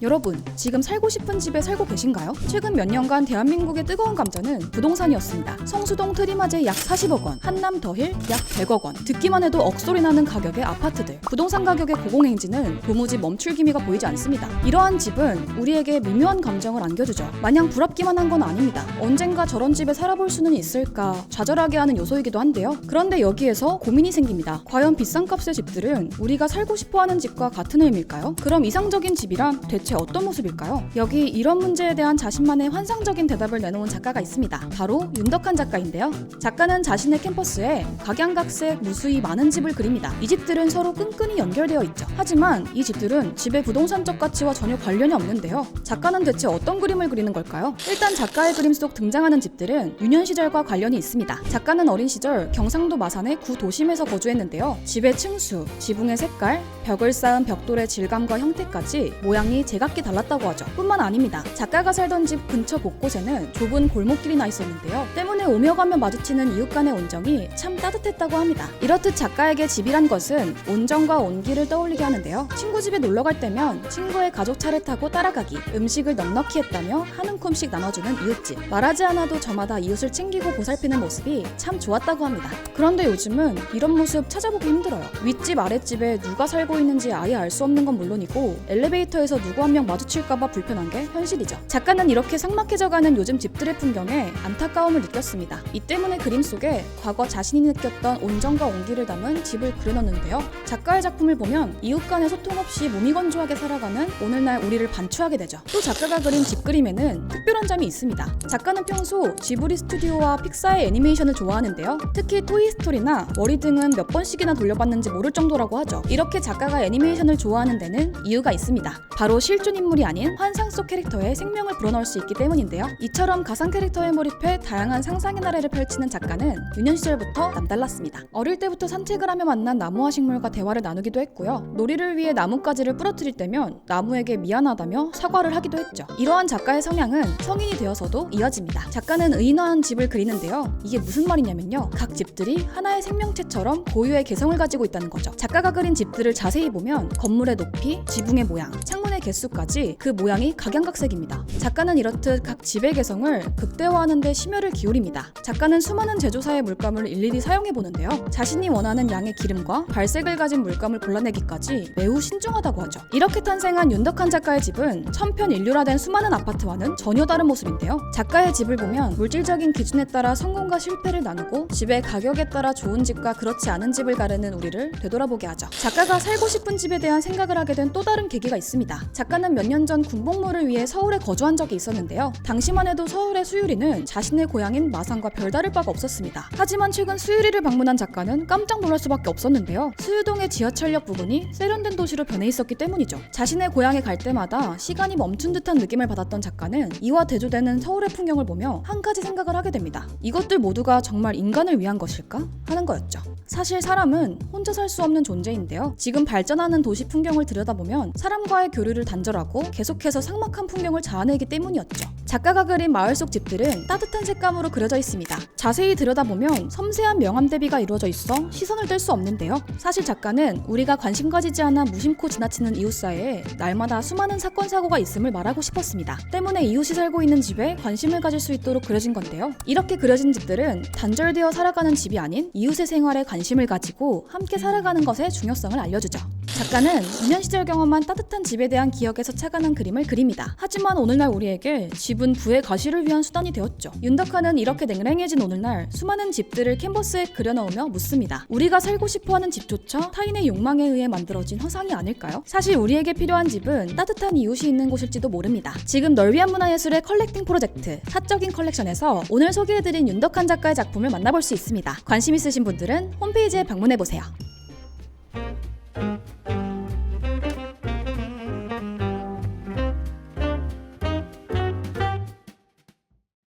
여러분, 지금 살고 싶은 집에 살고 계신가요? 최근 몇 년간 대한민국의 뜨거운 감자는 부동산이었습니다. 성수동 트리마제 약 40억 원, 한남 더힐 약 100억 원. 듣기만 해도 억소리 나는 가격의 아파트들. 부동산 가격의 고공행진은 도무지 멈출 기미가 보이지 않습니다. 이러한 집은 우리에게 미묘한 감정을 안겨주죠. 마냥 부럽기만 한 건 아닙니다. 언젠가 저런 집에 살아볼 수는 있을까 좌절하게 하는 요소이기도 한데요. 그런데 여기에서 고민이 생깁니다. 과연 비싼 값의 집들은 우리가 살고 싶어하는 집과 같은 의미일까요? 그럼 이상적인 집이란 대체 어떤 모습일까요? 여기 이런 문제에 대한 자신만의 환상적인 대답을 내놓은 작가가 있습니다. 바로 윤덕한 작가인데요. 작가는 자신의 캠퍼스에 각양각색 무수히 많은 집을 그립니다. 이 집들은 서로 끈끈이 연결되어 있죠. 하지만 이 집들은 집의 부동산적 가치와 전혀 관련이 없는데요. 작가는 대체 어떤 그림을 그리는 걸까요? 일단 작가의 그림 속 등장하는 집들은 유년 시절과 관련이 있습니다. 작가는 어린 시절 경상도 마산의 구도심에서 거주했는데요. 집의 층수, 지붕의 색깔, 벽을 쌓은 벽돌의 질감과 형태까지 모양이 제각기 달랐다고 하죠. 뿐만 아닙니다. 작가가 살던 집 근처 곳곳에는 좁은 골목길이 나 있었는데요. 때문에 오며 가며 마주치는 이웃 간의 온정이 참 따뜻했다고 합니다. 이렇듯 작가에게 집이란 것은 온정과 온기를 떠올리게 하는데요. 친구 집에 놀러 갈 때면 친구의 가족 차를 타고 따라가기, 음식을 넉넉히 했다며 한 움큼씩 나눠주는 이웃집, 말하지 않아도 저마다 이웃을 챙기고 보살피는 모습이 참 좋았다고 합니다. 그런데 요즘은 이런 모습 찾아보기 힘들어요. 윗집 아랫집에 누가 살고 있는지 아예 알 수 없는 건 물론이고 엘리베이터에서 누구 한 명 마주칠까봐 불편한 게 현실이죠. 작가는 이렇게 삭막해져가는 요즘 집들의 풍경에 안타까움을 느꼈습니다. 이 때문에 그림 속에 과거 자신이 느꼈던 온정과 온기를 담은 집을 그려놓는데요. 작가의 작품을 보면 이웃 간의 소통 없이 몸이 건조하게 살아가는 오늘날 우리를 반추하게 되죠. 또 작가가 그린 집 그림에는 특별한 점이 있습니다. 작가는 평소 지브리 스튜디오와 픽사의 애니메이션을 좋아하는데요. 특히 토이스토리나 워리 등은 몇 번씩이나 돌려봤는지 모를 정도라고 하죠. 이렇게 작가가 애니메이션을 좋아하는 데는 이유가 있습니다. 바로 실존 인물이 아닌 환상 속 캐릭터에 생명을 불어넣을 수 있기 때문인데요. 이처럼 가상 캐릭터에 몰입해 다양한 상상의 나래를 펼치는 작가는 유년 시절부터 남달랐습니다. 어릴 때부터 산책을 하며 만난 나무와 식물과 대화를 나누기도 했고요. 놀이를 위해 나뭇가지를 부러뜨릴 때면 나무에게 미안하다며 사과를 하기도 했죠. 이러한 작가의 성향은 성인이 되어서도 이어집니다. 작가는 의인화한 집을 그리는데요. 이게 무슨 말이냐면요. 각 집들이 하나의 생명체처럼 고유의 개성을 가지고 있다는 거죠. 작가가 그린 집들을 자세히 보면 건물의 높이, 지붕의 모양, 창문의 개수까지 그 모양이 각양각색입니다. 작가는 이렇듯 각 집의 개성을 극대화하는 데 심혈을 기울입니다. 작가는 수많은 제조사의 물감을 일일이 사용해보는데요. 자신이 원하는 양의 기름과 발색을 가진 물감을 골라내기까지 매우 신중하다고 하죠. 이렇게 탄생한 윤덕한 작가의 집은 천편일률화된 수많은 아파트와는 전혀 다른 모습인데요. 작가의 집을 보면 물질적인 기준에 따라 성공과 실패를 나누고 집의 가격에 따라 좋은 집과 그렇지 않은 집을 가르는 우리를 되돌아보게 하죠. 작가가 살고 싶은 집에 대한 생각을 하게 된 또 다른 계기가 있습니다. 작가는 몇 년 전 군복무를 위해 서울에 거주한 적이 있었는데요. 당시만 해도 서울의 수유리는 자신의 고향인 마산과 별다를 바가 없었습니다. 하지만 최근 수유리를 방문한 작가는 깜짝 놀랄 수밖에 없었는데요. 수유동의 지하철역 부분이 세련된 도시로 변해 있었기 때문이죠. 자신의 고향에 갈 때마다 시간이 멈춘 듯한 느낌을 받았던 작가는 이와 대조되는 서울의 풍경을 보며 한 가지 생각을 하게 됩니다. 이것들 모두가 정말 인간을 위한 것일까? 하는 거였죠. 사실 사람은 혼자 살 수 없는 존재인데요. 지금 발전하는 도시 풍경을 들여다보면 사람과의 교류를 단절하고 계속해서 삭막한 풍경을 자아내기 때문이었죠. 작가가 그린 마을 속 집들은 따뜻한 색감으로 그려져 있습니다. 자세히 들여다보면 섬세한 명암 대비가 이루어져 있어 시선을 뗄 수 없는데요. 사실 작가는 우리가 관심 가지지 않아 무심코 지나치는 이웃 사이에 날마다 수많은 사건 사고가 있음을 말하고 싶었습니다. 때문에 이웃이 살고 있는 집에 관심을 가질 수 있도록 그려진 건데요. 이렇게 그려진 집들은 단절되어 살아가는 집이 아닌 이웃의 생활에 관심을 가지고 함께 살아가는 것의 중요성을 알려주죠. 작가는 유년 시절 경험한 따뜻한 집에 대한 기억에서 착안한 그림을 그립니다. 하지만 오늘날 우리에게 집은 부의 가시를 위한 수단이 되었죠. 윤덕한은 이렇게 냉랭해진 오늘날 수많은 집들을 캔버스에 그려넣으며 묻습니다. 우리가 살고 싶어하는 집조차 타인의 욕망에 의해 만들어진 허상이 아닐까요? 사실 우리에게 필요한 집은 따뜻한 이웃이 있는 곳일지도 모릅니다. 지금 널 위한 문화예술의 컬렉팅 프로젝트 사적인 컬렉션에서 오늘 소개해드린 윤덕한 작가의 작품을 만나볼 수 있습니다. 관심 있으신 분들은 홈페이지에 방문해보세요.